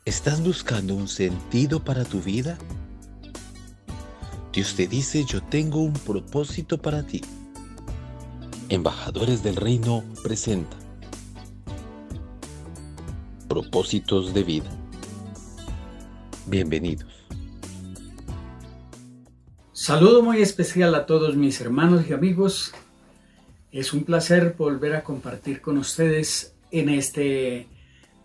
¿Estás buscando un sentido para tu vida? Dios te dice, yo tengo un propósito para ti. Embajadores del Reino presenta Propósitos de Vida. Bienvenidos. Saludo muy especial a todos mis hermanos y amigos. Es un placer volver a compartir con ustedes en este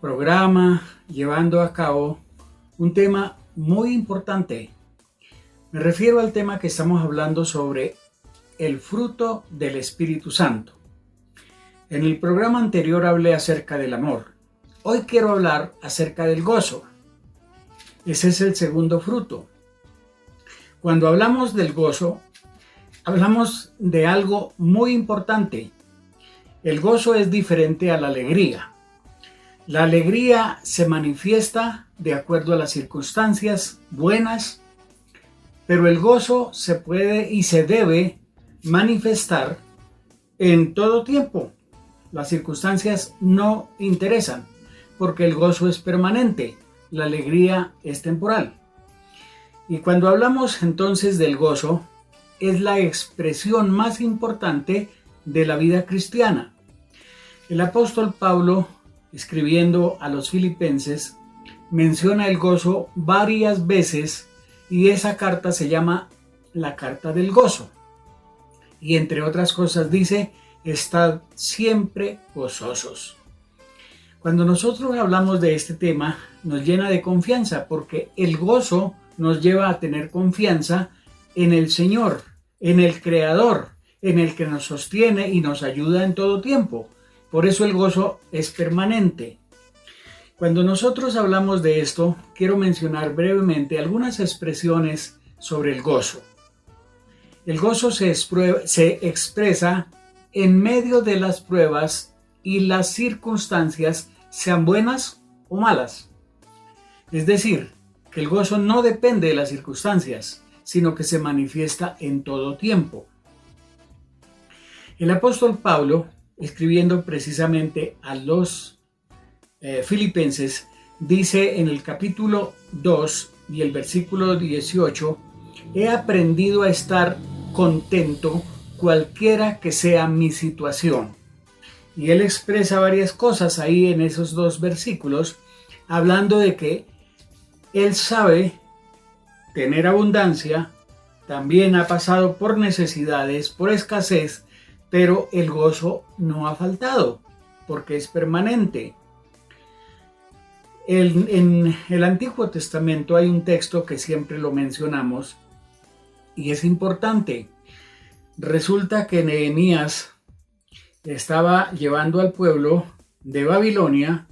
programa, llevando a cabo un tema muy importante. Me refiero al tema que estamos hablando sobre el fruto del Espíritu Santo. En el programa anterior hablé acerca del amor. Hoy quiero hablar acerca del gozo. Ese es el segundo fruto. Cuando hablamos del gozo, hablamos de algo muy importante. El gozo es diferente a la alegría. La alegría se manifiesta de acuerdo a las circunstancias buenas, pero el gozo se puede y se debe manifestar en todo tiempo. Las circunstancias no interesan, porque el gozo es permanente, la alegría es temporal. Y cuando hablamos entonces del gozo, es la expresión más importante de la vida cristiana. El apóstol Pablo, escribiendo a los filipenses, menciona el gozo varias veces y esa carta se llama la carta del gozo. Y entre otras cosas dice, estad siempre gozosos. Cuando nosotros hablamos de este tema, nos llena de confianza porque el gozo nos lleva a tener confianza en el Señor, en el Creador, en el que nos sostiene y nos ayuda en todo tiempo. Por eso el gozo es permanente. Cuando nosotros hablamos de esto, quiero mencionar brevemente algunas expresiones sobre el gozo. El gozo se expresa en medio de las pruebas y las circunstancias, sean buenas o malas. Es decir, que el gozo no depende de las circunstancias, sino que se manifiesta en todo tiempo. El apóstol Pablo, escribiendo precisamente a los filipenses, dice en el capítulo 2 y el versículo 18, he aprendido a estar contento cualquiera que sea mi situación. Y él expresa varias cosas ahí en esos dos versículos, hablando de que él sabe tener abundancia, también ha pasado por necesidades, por escasez, pero el gozo no ha faltado, porque es permanente. En el Antiguo Testamento hay un texto que siempre lo mencionamos y es importante. Resulta que Nehemías estaba llevando al pueblo de Babilonia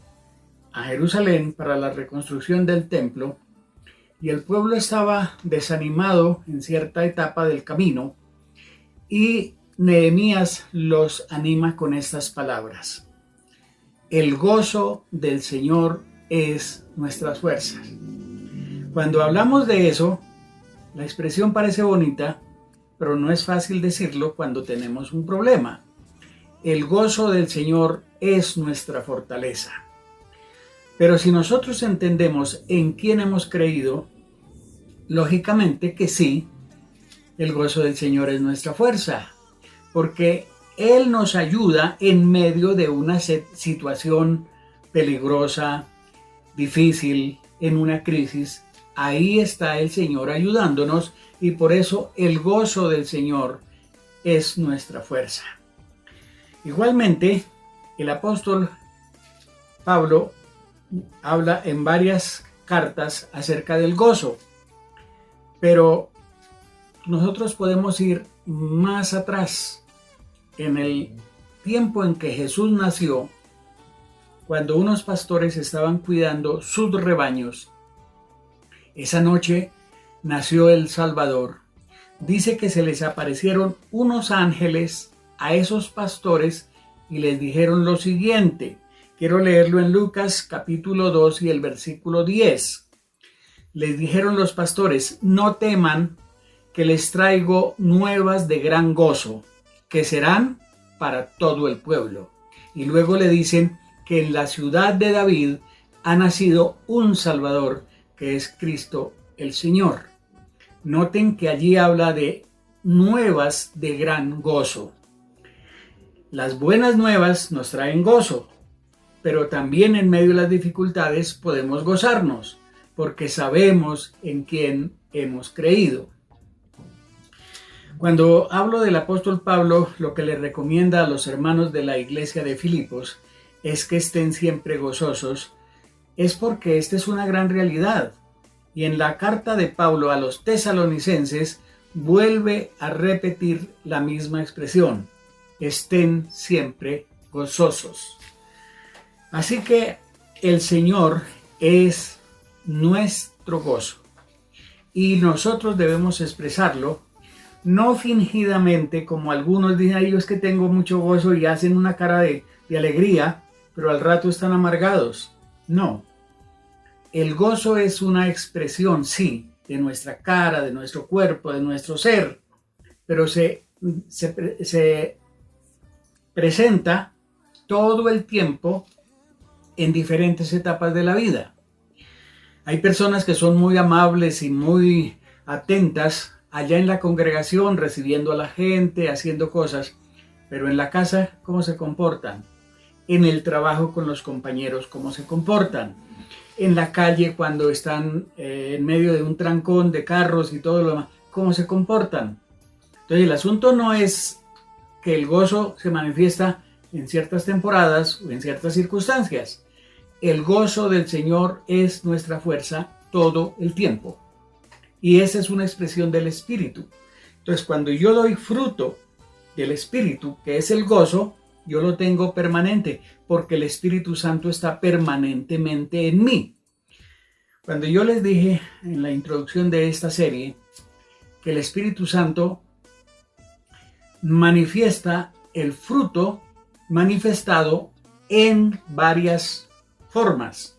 a Jerusalén para la reconstrucción del templo y el pueblo estaba desanimado en cierta etapa del camino y Nehemías los anima con estas palabras: el gozo del Señor es nuestras fuerzas. Cuando hablamos de eso, la expresión parece bonita, pero no es fácil decirlo cuando tenemos un problema. El gozo del Señor es nuestra fortaleza. Pero si nosotros entendemos en quién hemos creído, lógicamente que sí, el gozo del Señor es nuestra fuerza, porque Él nos ayuda en medio de una situación peligrosa, difícil, en una crisis. Ahí está el Señor ayudándonos y por eso el gozo del Señor es nuestra fuerza. Igualmente, el apóstol Pablo habla en varias cartas acerca del gozo, pero nosotros podemos ir más atrás. En el tiempo en que Jesús nació, cuando unos pastores estaban cuidando sus rebaños, esa noche nació el Salvador. Dice que se les aparecieron unos ángeles a esos pastores y les dijeron lo siguiente. Quiero leerlo en Lucas capítulo 2 y el versículo 10. Les dijeron los pastores, no teman, que les traigo nuevas de gran gozo, que serán para todo el pueblo. Y luego le dicen que en la ciudad de David ha nacido un Salvador, que es Cristo el Señor. Noten que allí habla de nuevas de gran gozo. Las buenas nuevas nos traen gozo, pero también en medio de las dificultades podemos gozarnos, porque sabemos en quién hemos creído. Cuando hablo del apóstol Pablo, lo que le recomienda a los hermanos de la iglesia de Filipos es que estén siempre gozosos, es porque esta es una gran realidad. Y en la carta de Pablo a los tesalonicenses vuelve a repetir la misma expresión: estén siempre gozosos. Así que el Señor es nuestro gozo y nosotros debemos expresarlo, no fingidamente como algunos dicen: ay, yo es que tengo mucho gozo, y hacen una cara de alegría, pero al rato están amargados. No, el gozo es una expresión, sí, de nuestra cara, de nuestro cuerpo, de nuestro ser, pero se presenta todo el tiempo en diferentes etapas de la vida. Hay personas que son muy amables y muy atentas allá en la congregación, recibiendo a la gente, haciendo cosas, pero en la casa, ¿cómo se comportan? En el trabajo con los compañeros, ¿cómo se comportan? En la calle, cuando están en medio de un trancón de carros y todo lo demás, ¿cómo se comportan? Entonces el asunto no es que el gozo se manifiesta en ciertas temporadas o en ciertas circunstancias. El gozo del Señor es nuestra fuerza todo el tiempo. Y esa es una expresión del Espíritu. Entonces, cuando yo doy fruto del Espíritu, que es el gozo, yo lo tengo permanente, porque el Espíritu Santo está permanentemente en mí. Cuando yo les dije en la introducción de esta serie que el Espíritu Santo manifiesta el fruto manifestado en varias formas,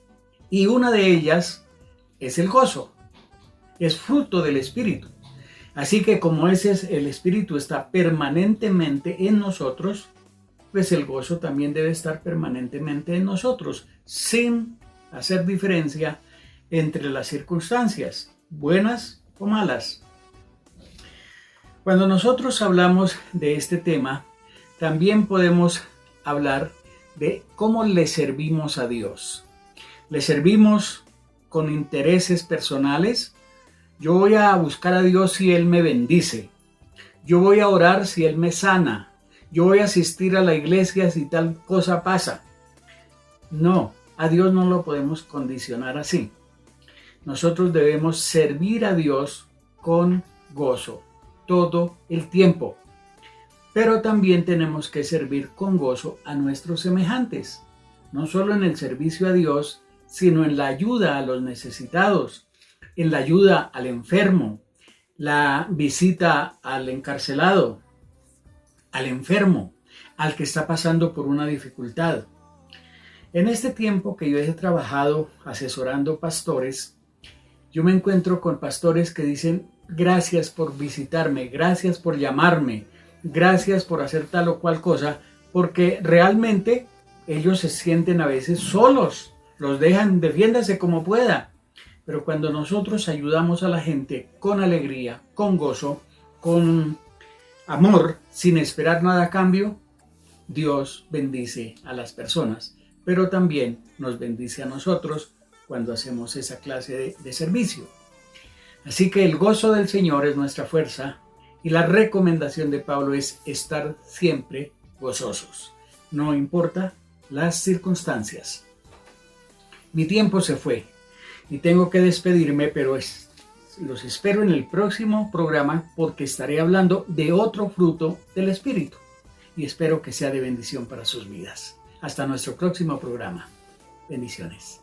y una de ellas es el gozo, es fruto del Espíritu. Así que como ese es, el Espíritu está permanentemente en nosotros, pues el gozo también debe estar permanentemente en nosotros, sin hacer diferencia entre las circunstancias, buenas o malas. Cuando nosotros hablamos de este tema, también podemos hablar de cómo le servimos a Dios. ¿Le servimos con intereses personales? Yo voy a buscar a Dios si Él me bendice. Yo voy a orar si Él me sana. Yo voy a asistir a la iglesia si tal cosa pasa. No, a Dios no lo podemos condicionar así. Nosotros debemos servir a Dios con gozo todo el tiempo. Pero también tenemos que servir con gozo a nuestros semejantes, no solo en el servicio a Dios, sino en la ayuda a los necesitados, en la ayuda al enfermo, la visita al encarcelado, al enfermo, al que está pasando por una dificultad. En este tiempo que yo he trabajado asesorando pastores, yo me encuentro con pastores que dicen: gracias por visitarme, gracias por llamarme, gracias por hacer tal o cual cosa, porque realmente ellos se sienten a veces solos, los dejan, defiéndase como pueda. Pero cuando nosotros ayudamos a la gente con alegría, con gozo, con amor, sin esperar nada a cambio, Dios bendice a las personas, pero también nos bendice a nosotros cuando hacemos esa clase de servicio. Así que el gozo del Señor es nuestra fuerza, y la recomendación de Pablo es estar siempre gozosos, no importa las circunstancias. Mi tiempo se fue y tengo que despedirme, pero los espero en el próximo programa, porque estaré hablando de otro fruto del Espíritu y espero que sea de bendición para sus vidas. Hasta nuestro próximo programa. Bendiciones.